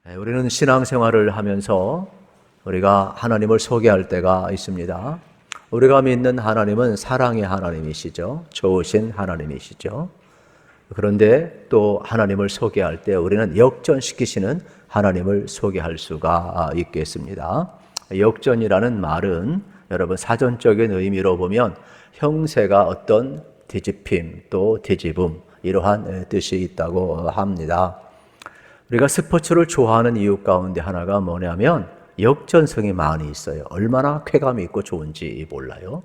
우리는 신앙생활을 하면서 우리가 하나님을 소개할 때가 있습니다. 우리가 믿는 하나님은 사랑의 하나님이시죠. 좋으신 하나님이시죠. 그런데 또 하나님을 소개할 때 우리는 역전시키시는 하나님을 소개할 수가 있겠습니다. 역전이라는 말은 여러분 사전적인 의미로 보면 형세가 어떤 뒤집힘 또 뒤집음 이러한 뜻이 있다고 합니다. 우리가 스포츠를 좋아하는 이유 가운데 하나가 뭐냐면 역전성이 많이 있어요. 얼마나 쾌감이 있고 좋은지 몰라요.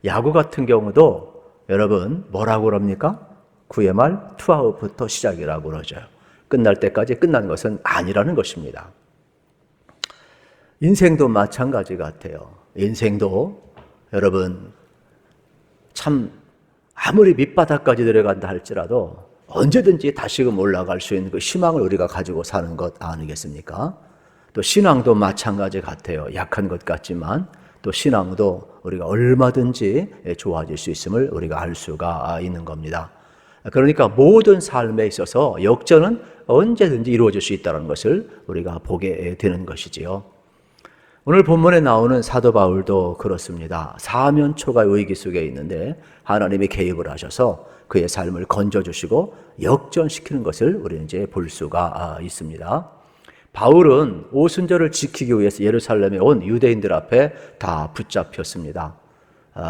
야구 같은 경우도 여러분 뭐라고 그럽니까? 9회 말 투아웃부터 시작이라고 그러죠. 끝날 때까지 끝난 것은 아니라는 것입니다. 인생도 마찬가지 같아요. 인생도 여러분 참 아무리 밑바닥까지 내려간다 할지라도 언제든지 다시금 올라갈 수 있는 그 희망을 우리가 가지고 사는 것 아니겠습니까? 또 신앙도 마찬가지 같아요. 약한 것 같지만 또 신앙도 우리가 얼마든지 좋아질 수 있음을 우리가 알 수가 있는 겁니다. 그러니까 모든 삶에 있어서 역전은 언제든지 이루어질 수 있다는 것을 우리가 보게 되는 것이지요. 오늘 본문에 나오는 사도 바울도 그렇습니다. 사면초가 위기 속에 있는데 하나님이 개입을 하셔서 그의 삶을 건져주시고 역전시키는 것을 우리는 이제 볼 수가 있습니다. 바울은 오순절을 지키기 위해서 예루살렘에 온 유대인들 앞에 다 붙잡혔습니다.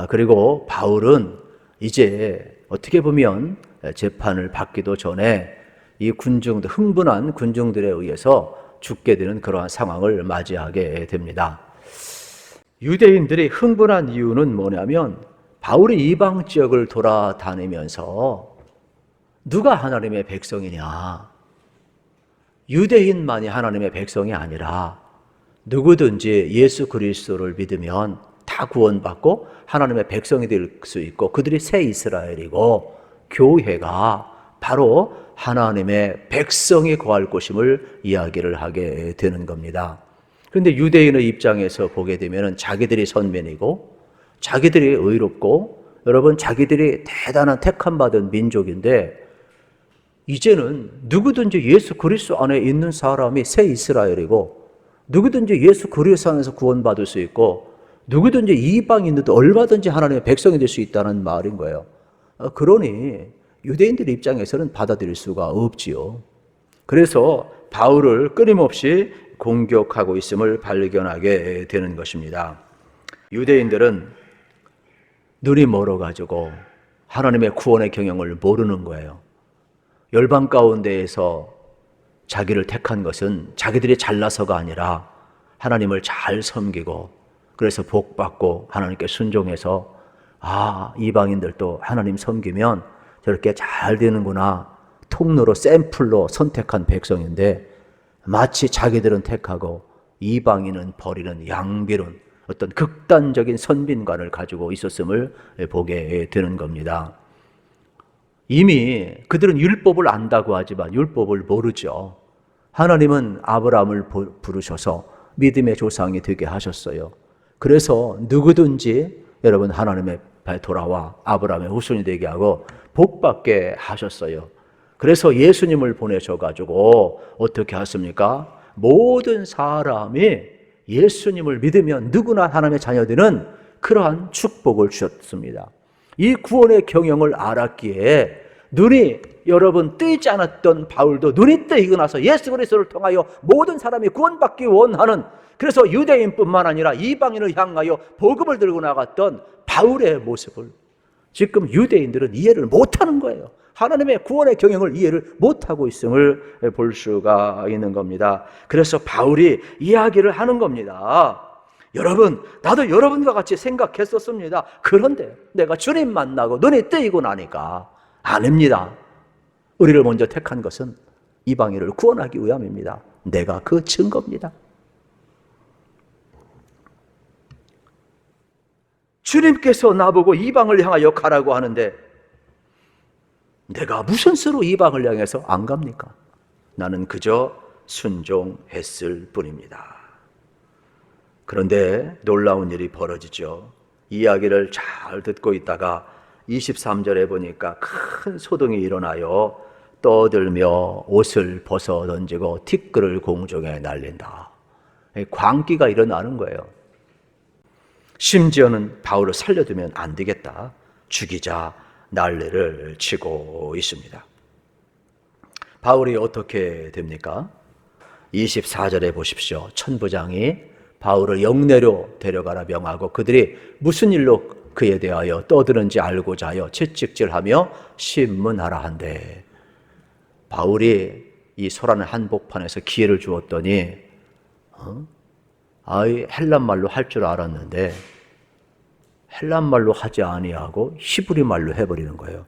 그리고 바울은 이제 어떻게 보면 재판을 받기도 전에 이 군중들, 흥분한 군중들에 의해서 죽게 되는 그러한 상황을 맞이하게 됩니다. 유대인들이 흥분한 이유는 뭐냐면 바울이 이방 지역을 돌아다니면서 누가 하나님의 백성이냐? 유대인만이 하나님의 백성이 아니라 누구든지 예수 그리스도를 믿으면 다 구원받고 하나님의 백성이 될 수 있고 그들이 새 이스라엘이고 교회가 바로 하나님의 백성이 거할 곳임을 이야기를 하게 되는 겁니다. 그런데 유대인의 입장에서 보게 되면 자기들이 선민이고 자기들이 의롭고 여러분 자기들이 대단한 택함받은 민족인데 이제는 누구든지 예수 그리스도 안에 있는 사람이 새 이스라엘이고 누구든지 예수 그리스도 안에서 구원받을 수 있고 누구든지 이방인들도 얼마든지 하나님의 백성이 될 수 있다는 말인 거예요. 그러니 유대인들 입장에서는 받아들일 수가 없지요. 그래서 바울을 끊임없이 공격하고 있음을 발견하게 되는 것입니다. 유대인들은 눈이 멀어가지고 하나님의 구원의 경영을 모르는 거예요. 열방 가운데에서 자기를 택한 것은 자기들이 잘나서가 아니라 하나님을 잘 섬기고 그래서 복받고 하나님께 순종해서 이방인들도 하나님 섬기면 저렇게 잘 되는구나 통로로 샘플로 선택한 백성인데 마치 자기들은 택하고 이방인은 버리는 양비론 어떤 극단적인 선빈관을 가지고 있었음을 보게 되는 겁니다. 이미 그들은 율법을 안다고 하지만 율법을 모르죠. 하나님은 아브라함을 부르셔서 믿음의 조상이 되게 하셨어요. 그래서 누구든지 여러분 하나님의 발 돌아와 아브라함의 후손이 되게 하고 복받게 하셨어요. 그래서 예수님을 보내셔가지고 어떻게 하십니까? 모든 사람이 예수님을 믿으면 누구나 하나님의 자녀들은 그러한 축복을 주셨습니다. 이 구원의 경영을 알았기에 눈이 여러분 뜨이지 않았던 바울도 눈이 뜨이고 나서 예수 그리스도를 통하여 모든 사람이 구원받기 원하는 그래서 유대인뿐만 아니라 이방인을 향하여 복음을 들고 나갔던 바울의 모습을 지금 유대인들은 이해를 못하는 거예요. 하나님의 구원의 경영을 이해를 못하고 있음을 볼 수가 있는 겁니다. 그래서 바울이 이야기를 하는 겁니다. 여러분, 나도 여러분과 같이 생각했었습니다. 그런데 내가 주님 만나고 눈이 뜨이고 나니까 아닙니다. 우리를 먼저 택한 것은 이방인을 구원하기 위함입니다. 내가 그 증거입니다. 주님께서 나보고 이방을 향하여 가라고 하는데 내가 무슨 수로 이방을 향해서 안 갑니까? 나는 그저 순종했을 뿐입니다. 그런데 놀라운 일이 벌어지죠. 이야기를 잘 듣고 있다가 23절에 보니까 큰 소동이 일어나요. 떠들며 옷을 벗어 던지고 티끌을 공중에 날린다. 광기가 일어나는 거예요. 심지어는 바울을 살려두면 안 되겠다. 죽이자 난리를 치고 있습니다. 바울이 어떻게 됩니까? 24절에 보십시오. 천부장이 바울을 영내로 데려가라 명하고 그들이 무슨 일로 그에 대하여 떠드는지 알고자 하여 채찍질하며 신문하라 한대. 바울이 이 소라는 한복판에서 기회를 주었더니 헬란말로 할 줄 알았는데 헬란말로 하지 아니하고 히브리 말로 해버리는 거예요.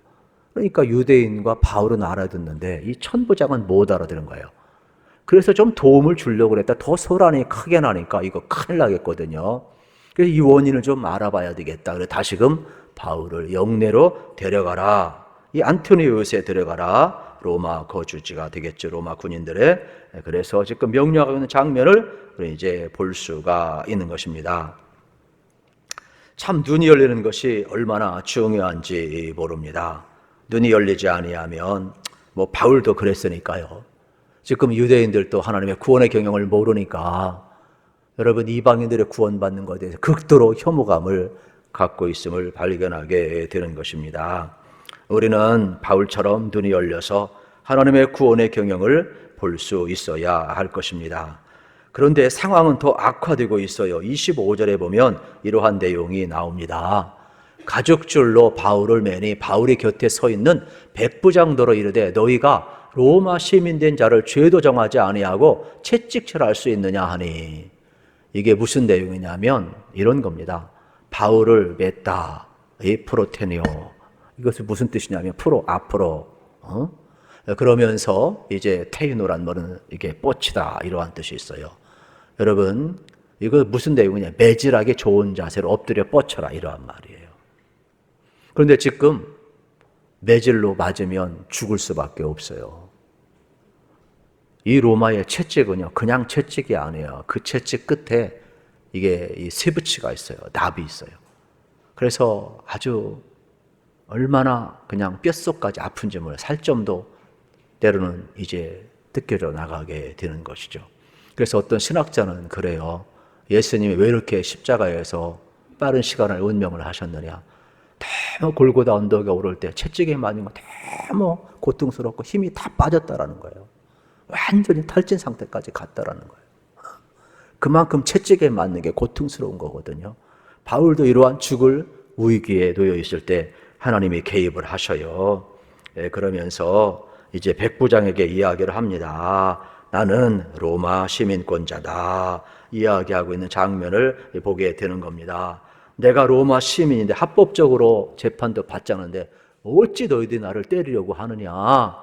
그러니까 유대인과 바울은 알아듣는데 이 천부장은 못 알아듣는 거예요. 그래서 좀 도움을 주려고 그랬다. 더 소란이 크게 나니까 이거 큰일 나겠거든요. 그래서 이 원인을 좀 알아봐야 되겠다. 그래서 다시금 바울을 영내로 데려가라. 이 안토니우스에 데려가라. 로마 거주지가 되겠죠. 로마 군인들의. 그래서 지금 명령하고 있는 장면을 이제 볼 수가 있는 것입니다. 참 눈이 열리는 것이 얼마나 중요한지 모릅니다. 눈이 열리지 아니하면 바울도 그랬으니까요. 지금 유대인들도 하나님의 구원의 경영을 모르니까 여러분 이방인들의 구원받는 것에 대해서 극도로 혐오감을 갖고 있음을 발견하게 되는 것입니다. 우리는 바울처럼 눈이 열려서 하나님의 구원의 경영을 볼 수 있어야 할 것입니다. 그런데 상황은 더 악화되고 있어요. 25절에 보면 이러한 내용이 나옵니다. 가죽줄로 바울을 매니 바울이 곁에 서 있는 백부장더러 이르되 너희가 로마 시민된 자를 죄도 정하지 아니하고 채찍질할 수 있느냐 하니, 이게 무슨 내용이냐면 이런 겁니다. 바울을 맸다. 이 프로테니오. 이것은 무슨 뜻이냐면 앞으로 그러면서 이제 테이노란 말은 이게 뻗치다 이러한 뜻이 있어요. 여러분 이거 무슨 내용이냐? 매질하게 좋은 자세로 엎드려 뻗쳐라 이러한 말이에요. 그런데 지금 매질로 맞으면 죽을 수밖에 없어요. 이 로마의 채찍은요 그냥 채찍이 아니에요. 그 채찍 끝에 이게 이 쇠붙이가 있어요. 납이 있어요. 그래서 아주 얼마나 그냥 뼛속까지 아픈지 몰라요. 살점도 때로는 이제 뜯겨져 나가게 되는 것이죠. 그래서 어떤 신학자는 그래요. 예수님이 왜 이렇게 십자가에서 빠른 시간을 운명을 하셨느냐. 너무 골고다 언덕에 오를 때 채찍에 맞은 거 너무 고통스럽고 힘이 다 빠졌다라는 거예요. 완전히 탈진 상태까지 갔다라는 거예요. 그만큼 채찍에 맞는 게 고통스러운 거거든요. 바울도 이러한 죽을 위기에 놓여 있을 때 하나님이 개입을 하셔요. 그러면서 이제 백부장에게 이야기를 합니다. 나는 로마 시민권자다. 이야기하고 있는 장면을 보게 되는 겁니다. 내가 로마 시민인데 합법적으로 재판도 받지 않는데 어찌 너희들이 나를 때리려고 하느냐.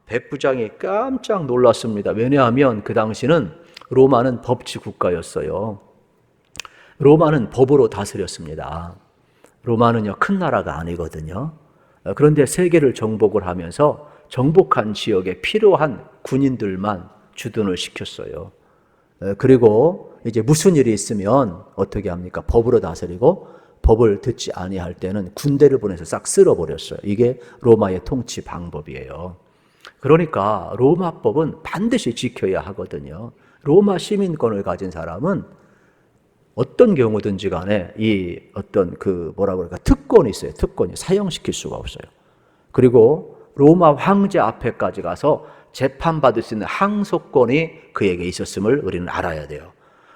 백부장이 깜짝 놀랐습니다. 왜냐하면 그 당시는 로마는 법치 국가였어요. 로마는 법으로 다스렸습니다. 로마는요 큰 나라가 아니거든요. 그런데 세계를 정복을 하면서 정복한 지역에 필요한 군인들만 주둔을 시켰어요. 그리고 이제 무슨 일이 있으면 어떻게 합니까? 법으로 다스리고 법을 듣지 아니할 때는 군대를 보내서 싹 쓸어버렸어요. 이게 로마의 통치 방법이에요. 그러니까 로마법은 반드시 지켜야 하거든요. 로마 시민권을 가진 사람은 어떤 경우든지 간에 이 어떤 특권이 있어요. 특권이 사용시킬 수가 없어요. 그리고 로마 황제 앞에까지 가서 재판받을 수 있는 항소권이 그에게 있었음을 우리는 알아야 돼요.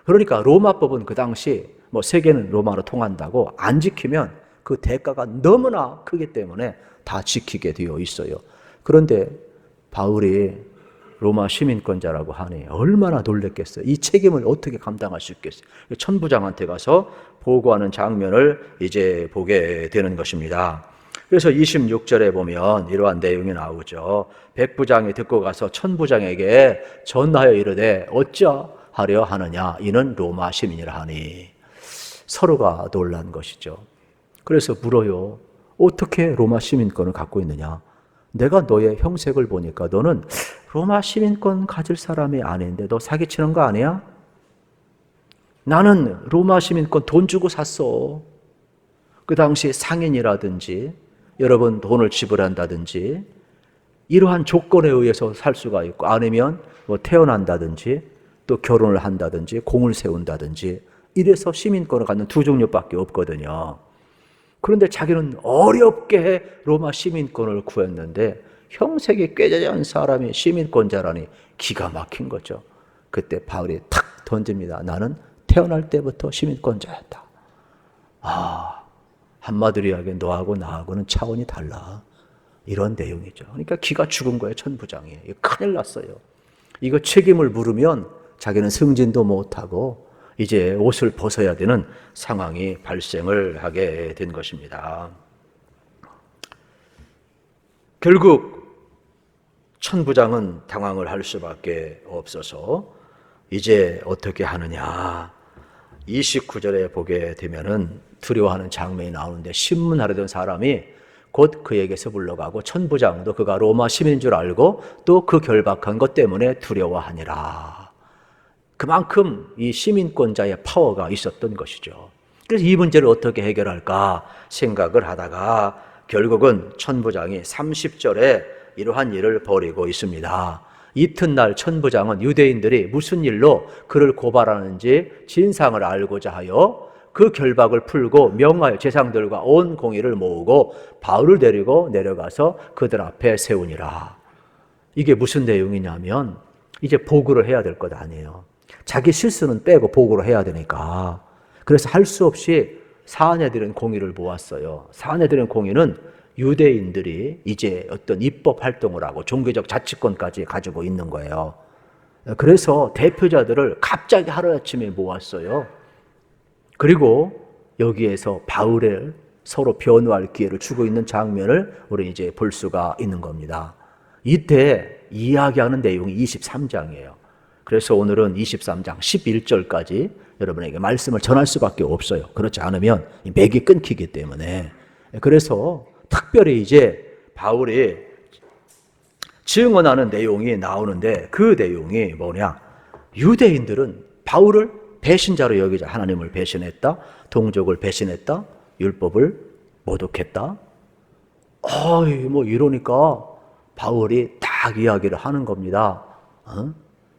그러니까 로마법은 그 당시 세계는 로마로 통한다고 안 지키면 그 대가가 너무나 크기 때문에 다 지키게 되어 있어요. 그런데 바울이 로마 시민권자라고 하니 얼마나 놀랬겠어요. 이 책임을 어떻게 감당할 수 있겠어요. 천부장한테 가서 보고하는 장면을 이제 보게 되는 것입니다. 그래서 26절에 보면 이러한 내용이 나오죠. 백부장이 듣고 가서 천부장에게 전하여 이르되 어찌하려 하느냐. 이는 로마 시민이라 하니. 서로가 놀란 것이죠. 그래서 물어요. 어떻게 로마 시민권을 갖고 있느냐. 내가 너의 형색을 보니까 너는 로마 시민권 가질 사람이 아닌데 너 사기치는 거 아니야? 나는 로마 시민권 돈 주고 샀어. 그 당시 상인이라든지 여러분 돈을 지불한다든지 이러한 조건에 의해서 살 수가 있고, 아니면 뭐 태어난다든지 또 결혼을 한다든지 공을 세운다든지, 이래서 시민권을 갖는 두 종류밖에 없거든요. 그런데 자기는 어렵게 로마 시민권을 구했는데 형색이 꾀자한 사람이 시민권자라니 기가 막힌 거죠. 그때 바울이 탁 던집니다. 나는 태어날 때부터 시민권자였다. 한마디로 이야기하면 너하고 나하고는 차원이 달라. 이런 내용이죠. 그러니까 기가 죽은 거예요, 천부장이. 큰일 났어요. 이거 책임을 물으면 자기는 승진도 못하고 이제 옷을 벗어야 되는 상황이 발생을 하게 된 것입니다. 결국 천부장은 당황을 할 수밖에 없어서 이제 어떻게 하느냐. 29절에 보게 되면은 두려워하는 장면이 나오는데, 신문하려던 사람이 곧 그에게서 물러가고 천부장도 그가 로마 시민인 줄 알고 또 그 결박한 것 때문에 두려워하니라. 그만큼 이 시민권자의 파워가 있었던 것이죠. 그래서 이 문제를 어떻게 해결할까 생각을 하다가 결국은 천부장이 30절에 이러한 일을 벌이고 있습니다. 이튿날 천부장은 유대인들이 무슨 일로 그를 고발하는지 진상을 알고자 하여 그 결박을 풀고 명하여 제상들과 온 공의를 모으고 바울을 데리고 내려가서 그들 앞에 세우니라. 이게 무슨 내용이냐면 이제 보고를 해야 될 것 아니에요. 자기 실수는 빼고 보고를 해야 되니까. 그래서 할 수 없이 사내들은 공의를 모았어요. 사내들은 공의는 유대인들이 이제 어떤 입법 활동을 하고 종교적 자치권까지 가지고 있는 거예요. 그래서 대표자들을 갑자기 하루아침에 모았어요. 그리고 여기에서 바울을 서로 변호할 기회를 주고 있는 장면을 우리 이제 볼 수가 있는 겁니다. 이때 이야기하는 내용이 23장이에요. 그래서 오늘은 23장 11절까지 여러분에게 말씀을 전할 수밖에 없어요. 그렇지 않으면 맥이 끊기기 때문에. 그래서 특별히 이제 바울이 증언하는 내용이 나오는데, 그 내용이 뭐냐? 유대인들은 바울을 배신자로 여기자. 하나님을 배신했다, 동족을 배신했다, 율법을 모독했다. 뭐 이러니까 바울이 딱 이야기를 하는 겁니다.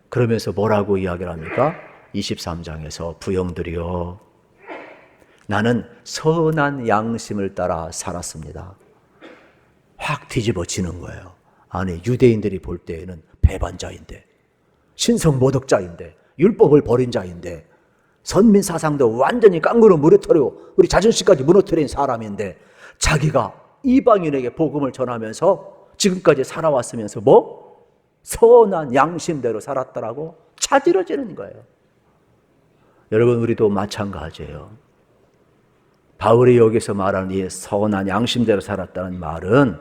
그러면서 뭐라고 이야기를 합니까? 23장에서 부형들이여, 나는 선한 양심을 따라 살았습니다. 확 뒤집어지는 거예요. 아니, 유대인들이 볼 때에는 배반자인데, 신성 모독자인데, 율법을 버린 자인데, 선민 사상도 완전히 깡그로 무너뜨리고 우리 자존심까지 무너뜨린 사람인데, 자기가 이방인에게 복음을 전하면서 지금까지 살아왔으면서 뭐? 선한 양심대로 살았다라고 차지러지는 거예요. 여러분, 우리도 마찬가지예요. 바울이 여기서 말하는 이 선한 양심대로 살았다는 말은,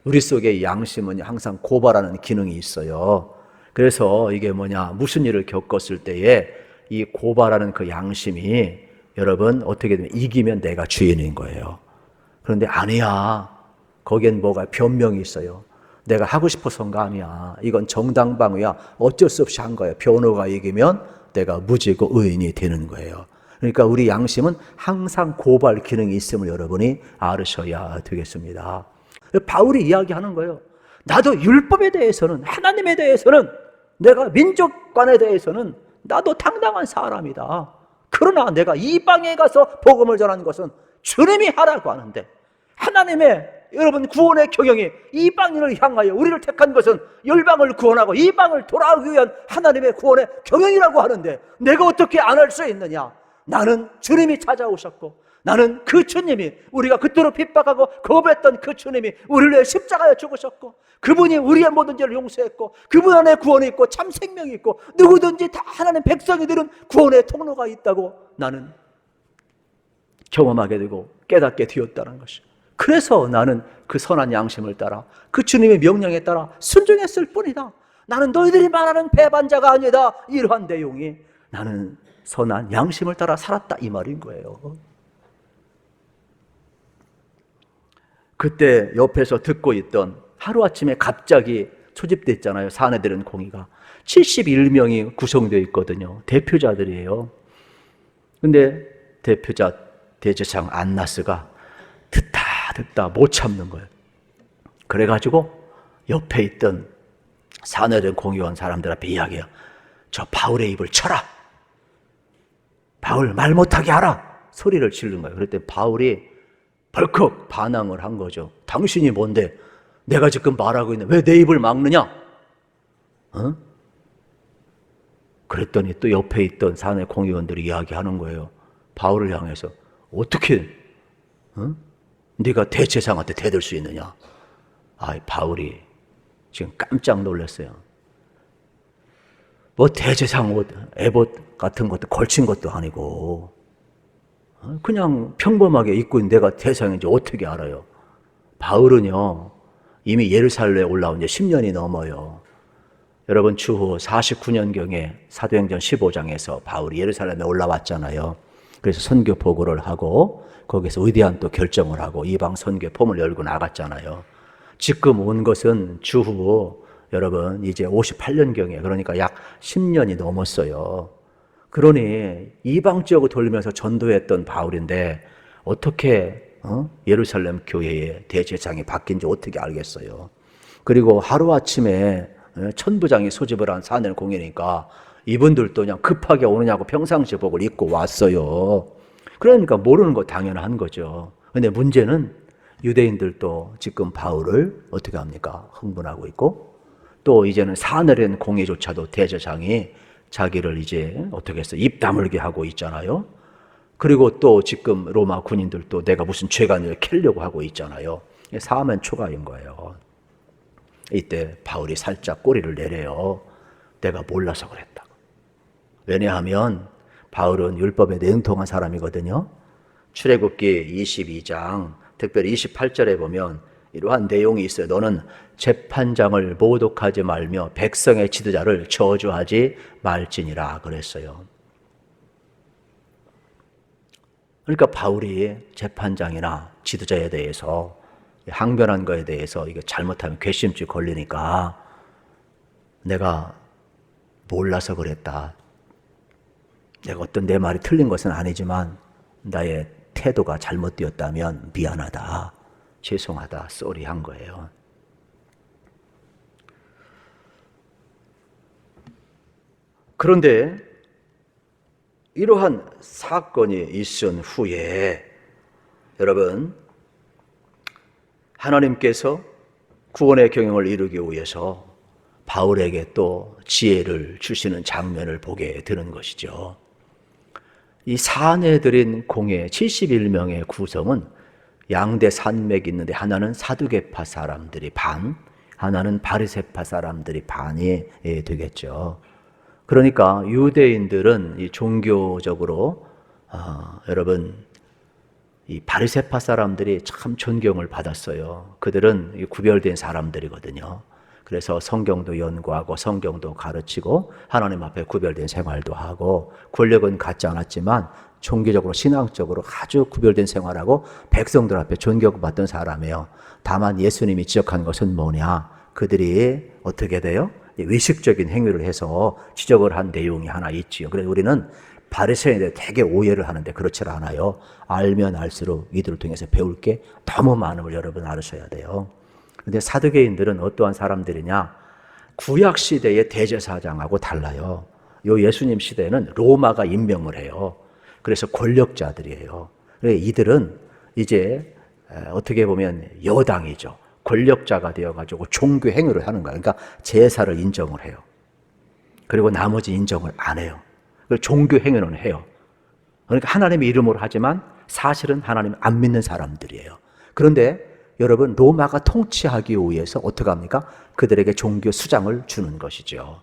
우리 속에 양심은 항상 고발하는 기능이 있어요. 그래서 이게 뭐냐, 무슨 일을 겪었을 때에 이 고발하는 그 양심이 여러분 어떻게 되면 이기면 내가 주인인 거예요. 그런데 아니야, 거기엔 뭐가 변명이 있어요. 내가 하고 싶어서가 아니야, 이건 정당방위야, 어쩔 수 없이 한 거예요. 변호가 이기면 내가 무죄고 의인이 되는 거예요. 그러니까 우리 양심은 항상 고발 기능이 있음을 여러분이 알으셔야 되겠습니다. 바울이 이야기하는 거예요. 나도 율법에 대해서는, 하나님에 대해서는, 내가 민족관에 대해서는 나도 당당한 사람이다. 그러나 내가 이방에 가서 복음을 전하는 것은 주님이 하라고 하는데, 하나님의 여러분 구원의 경영이 이방인을 향하여 우리를 택한 것은 열방을 구원하고 이방을 돌아오기 위한 하나님의 구원의 경영이라고 하는데, 내가 어떻게 안 할 수 있느냐? 나는 주님이 찾아오셨고, 나는 그 주님이, 우리가 그토록 핍박하고 거부했던 그 주님이 우리를 위해 십자가에 죽으셨고, 그분이 우리의 모든 죄를 용서했고, 그분 안에 구원이 있고 참 생명이 있고, 누구든지 다 하나님 백성이들은 구원의 통로가 있다고 나는 경험하게 되고 깨닫게 되었다는 것이. 그래서 나는 그 선한 양심을 따라 그 주님의 명령에 따라 순종했을 뿐이다. 나는 너희들이 말하는 배반자가 아니다. 이러한 내용이 나는 선한 양심을 따라 살았다, 이 말인 거예요. 그때 옆에서 듣고 있던, 하루아침에 갑자기 소집됐잖아요. 사내들은 공의가 71명이 구성되어 있거든요. 대표자들이에요. 근데 대표자 대제사장 안나스가 듣다 못 참는 거예요. 그래가지고 옆에 있던 사내된 공의원 사람들 앞에 이야기해요. 저 바울의 입을 쳐라. 바울 말 못하게 하라. 소리를 지른 거예요. 그랬더니 바울이 벌컥 반항을 한 거죠. 당신이 뭔데? 내가 지금 말하고 있는데 왜 내 입을 막느냐? 그랬더니 또 옆에 있던 사내 공의원들이 이야기하는 거예요. 바울을 향해서 어떻게 네가 대제사장한테 대들 수 있느냐? 바울이 지금 깜짝 놀랐어요. 뭐 대제사장 옷, 에봇 같은 것도 걸친 것도 아니고 그냥 평범하게 입고 있는 내가 대제사장인지 어떻게 알아요? 바울은요 이미 예루살렘에 올라온 지 10년이 넘어요. 여러분 주후 49년경에 사도행전 15장에서 바울이 예루살렘에 올라왔잖아요. 그래서 선교 보고를 하고 거기서 위대한 또 결정을 하고 이방 선교 폼을 열고 나갔잖아요. 지금 온 것은 주후 여러분 이제 58년경에 그러니까 약 10년이 넘었어요. 그러니 이방 지역을 돌리면서 전도했던 바울인데 어떻게 예루살렘 교회의 대제사장이 바뀐지 어떻게 알겠어요. 그리고 하루아침에 천부장이 소집을 한 사내 공회니까 이분들도 그냥 급하게 오느냐고 평상시복을 입고 왔어요. 그러니까 모르는 거 당연한 거죠. 근데 문제는 유대인들도 지금 바울을 어떻게 합니까? 흥분하고 있고 또 이제는 사내된 공회조차도 대제사장이 자기를 이제 어떻게 해서 입 다물게 하고 있잖아요. 그리고 또 지금 로마 군인들도 내가 무슨 죄관을 캐려고 하고 있잖아요. 사면 초가인 거예요. 이때 바울이 살짝 꼬리를 내려요. 내가 몰라서 그랬다고. 왜냐하면 바울은 율법에 능통한 사람이거든요. 출애굽기 22장 특별히 28절에 보면 이러한 내용이 있어요. 너는 재판장을 모독하지 말며 백성의 지도자를 저주하지 말지니라 그랬어요. 그러니까 바울이 재판장이나 지도자에 대해서 항변한 거에 대해서 이거 잘못하면 괘씸죄 걸리니까 내가 몰라서 그랬다. 내가 어떤 내 말이 틀린 것은 아니지만 나의 태도가 잘못되었다면 미안하다. 죄송하다. 쏘리 한 거예요. 그런데 이러한 사건이 있은 후에 여러분 하나님께서 구원의 경영을 이루기 위해서 바울에게 또 지혜를 주시는 장면을 보게 되는 것이죠. 이 사내들인 공회 71명의 구성은 양대 산맥이 있는데 하나는 사두개파 사람들이 반, 하나는 바리새파 사람들이 반이 되겠죠. 그러니까 유대인들은 이 종교적으로 여러분 이 바리새파 사람들이 참 존경을 받았어요. 그들은 구별된 사람들이거든요. 그래서 성경도 연구하고 성경도 가르치고 하나님 앞에 구별된 생활도 하고 권력은 갖지 않았지만 종교적으로 신앙적으로 아주 구별된 생활하고 백성들 앞에 존경받던 사람이에요. 다만 예수님이 지적한 것은 뭐냐? 그들이 어떻게 돼요? 외식적인 행위를 해서 지적을 한 내용이 하나 있지요. 그래서 우리는 바리새인들 되게 오해를 하는데 그렇지 않아요. 알면 알수록 이들을 통해서 배울 게 너무 많음을 여러분 알으셔야 돼요. 그런데 사두개인들은 어떠한 사람들이냐? 구약 시대의 대제사장하고 달라요. 요 예수님 시대에는 로마가 임명을 해요. 그래서 권력자들이에요. 그래서 이들은 이제 어떻게 보면 여당이죠. 권력자가 되어가지고 종교 행위를 하는 거예요. 그러니까 제사를 인정을 해요. 그리고 나머지 인정을 안 해요. 종교 행위는 해요. 그러니까 하나님의 이름으로 하지만 사실은 하나님 안 믿는 사람들이에요. 그런데 여러분 로마가 통치하기 위해서 어떻게 합니까? 그들에게 종교 수장을 주는 것이죠.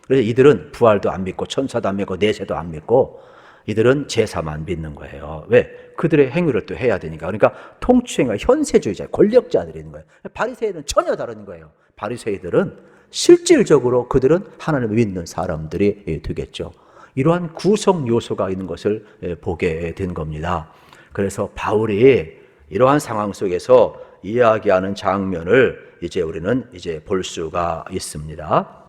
그래서 이들은 부활도 안 믿고 천사도 안 믿고 내세도 안 믿고 이들은 제사만 믿는 거예요. 왜? 그들의 행위를 또 해야 되니까. 그러니까 통치행위가 현세주의자, 권력자들이 있는 거예요. 바리새인은 전혀 다른 거예요. 바리새인들은 실질적으로 그들은 하나님을 믿는 사람들이 되겠죠. 이러한 구성 요소가 있는 것을 보게 된 겁니다. 그래서 바울이 이러한 상황 속에서 이야기하는 장면을 이제 우리는 이제 볼 수가 있습니다.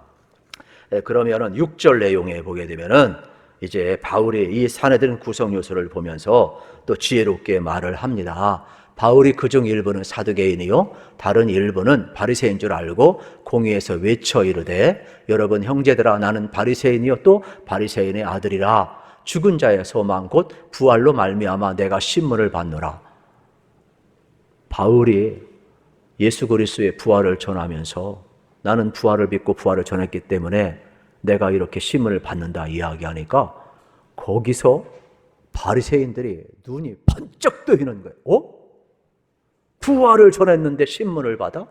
그러면은 6절 내용에 보게 되면은 이제 바울이 이 사내들은 구성 요소를 보면서 또 지혜롭게 말을 합니다. 바울이 그중 일부는 사두개인이요 다른 일부는 바리새인 줄 알고 공의에서 외쳐 이르되 여러분 형제들아 나는 바리새인이요 또 바리새인의 아들이라 죽은 자의 소망 곧 부활로 말미암아 내가 신문을 받노라. 바울이 예수 그리스도의 부활을 전하면서 나는 부활을 믿고 부활을 전했기 때문에 내가 이렇게 신문을 받는다 이야기하니까 거기서 바리새인들이 눈이 번쩍 뜨이는 거예요. 부활을 전했는데 신문을 받아?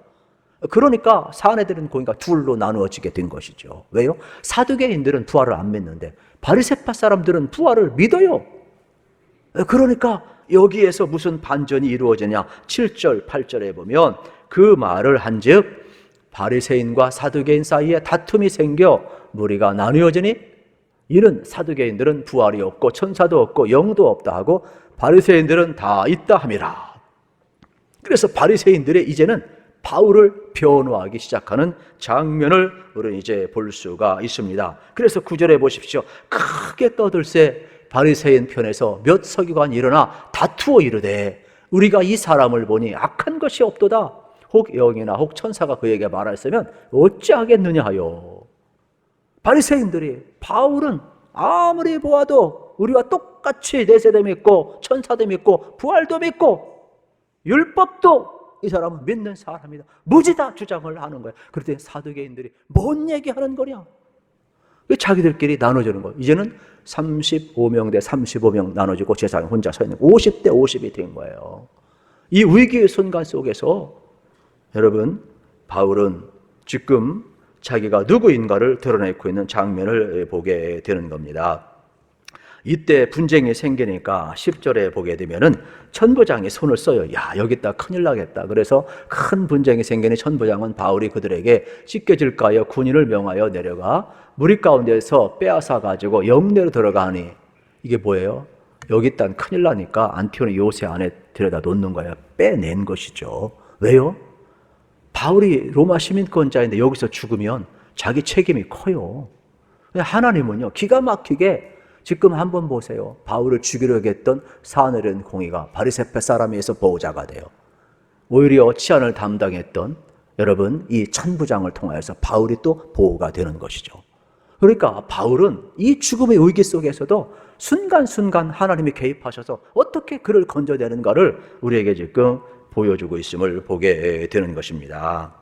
그러니까 사내들은 거기가 둘로 나누어지게 된 것이죠. 왜요? 사두개인들은 부활을 안 믿는데 바리새파 사람들은 부활을 믿어요. 그러니까 여기에서 무슨 반전이 이루어지냐? 7절, 8절에 보면 그 말을 한즉 바리새인과 사두개인 사이에 다툼이 생겨 무리가 나누어지니 이는 사두개인들은 부활이 없고 천사도 없고 영도 없다 하고 바리새인들은 다 있다 함이라. 그래서 바리새인들이 이제는 바울을 변호하기 시작하는 장면을 우리는 이제 볼 수가 있습니다. 그래서 9절에 보십시오. 크게 떠들새 바리새인 편에서 몇 서기관 일어나 다투어 이르되 우리가 이 사람을 보니 악한 것이 없도다. 혹 영이나 혹 천사가 그에게 말하였으면 어찌하겠느냐 하여. 바리새인들이 바울은 아무리 보아도 우리와 똑같이 내세도 믿고 천사도 믿고 부활도 믿고 율법도 이 사람은 믿는 사람이다. 무지다 주장을 하는 거야. 그랬더니 사두개인들이 뭔 얘기하는 거냐? 자기들끼리 나눠주는 거예요. 이제는 35명 대 35명 나눠지고 제사장이 혼자 서 있는 50대 50이 된 거예요. 이 위기의 순간 속에서 여러분 바울은 지금 자기가 누구인가를 드러내고 있는 장면을 보게 되는 겁니다. 이때 분쟁이 생기니까 10절에 보게 되면은 천부장이 손을 써요. 야, 여기다 큰일 나겠다. 그래서 큰 분쟁이 생기니 천부장은 바울이 그들에게 찢겨질까 하여 군인을 명하여 내려가 무리 가운데서 빼앗아 가지고 영내로 들어가니 이게 뭐예요? 여기다 큰일 나니까 안티오니 요새 안에 들여다 놓는 거예요. 빼낸 것이죠. 왜요? 바울이 로마 시민권자인데 여기서 죽으면 자기 책임이 커요. 하나님은요 기가 막히게 지금 한번 보세요. 바울을 죽이려고 했던 사내린 공의가 바리새파 사람에 의해서 보호자가 돼요. 오히려 치안을 담당했던 여러분 이 천부장을 통하여서 바울이 또 보호가 되는 것이죠. 그러니까 바울은 이 죽음의 위기 속에서도 순간순간 하나님이 개입하셔서 어떻게 그를 건져내는가를 우리에게 지금 보여주고 있음을 보게 되는 것입니다.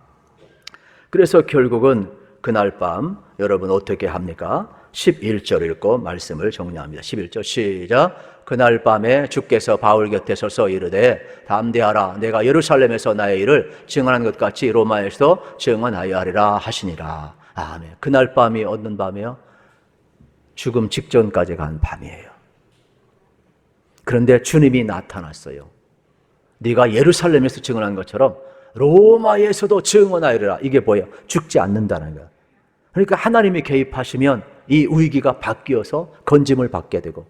그래서 결국은 그날 밤 여러분 어떻게 합니까? 11절 읽고 말씀을 정리합니다. 11절 시작. 그날 밤에 주께서 바울 곁에 서서 이르되 담대하라 내가 예루살렘에서 나의 일을 증언한 것 같이 로마에서도 증언하여 하리라 하시니라. 아멘. 그날 밤이 어떤 밤이에요? 죽음 직전까지 간 밤이에요. 그런데 주님이 나타났어요. 네가 예루살렘에서 증언한 것처럼 로마에서도 증언하리라. 이게 뭐예요? 죽지 않는다는 거예요. 그러니까 하나님이 개입하시면 이 위기가 바뀌어서 건짐을 받게 되고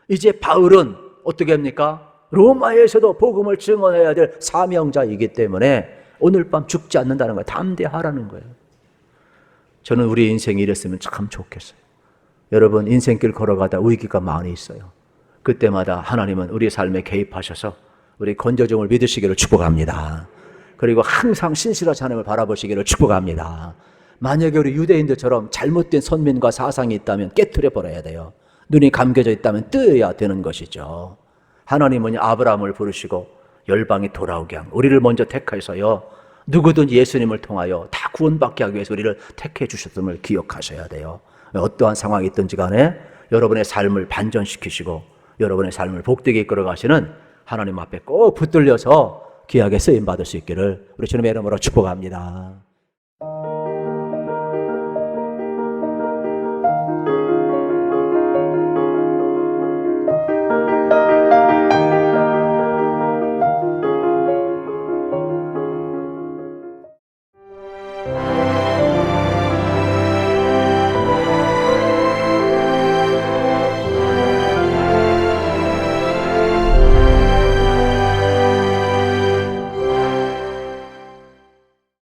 이제 바울은 어떻게 합니까? 로마에서도 복음을 증언해야 될 사명자이기 때문에 오늘 밤 죽지 않는다는 거예요. 담대하라는 거예요. 저는 우리 인생이 이랬으면 참 좋겠어요. 여러분 인생길 걸어가다 위기가 많이 있어요. 그때마다 하나님은 우리 삶에 개입하셔서 우리 건져줌을 믿으시기를 축복합니다. 그리고 항상 신실하신 하나님을 바라보시기를 축복합니다. 만약에 우리 유대인들처럼 잘못된 선민과 사상이 있다면 깨트려 버려야 돼요. 눈이 감겨져 있다면 뜨여야 되는 것이죠. 하나님은 아브라함을 부르시고 열방이 돌아오게 한 우리를 먼저 택하셔서요. 누구든 예수님을 통하여 다 구원받게 하기 위해서 우리를 택해 주셨음을 기억하셔야 돼요. 어떠한 상황이 있든지 간에 여러분의 삶을 반전시키시고 여러분의 삶을 복되게 이끌어 가시는 하나님 앞에 꼭 붙들려서 귀하게 쓰임 받을 수 있기를 우리 주님의 이름으로 축복합니다.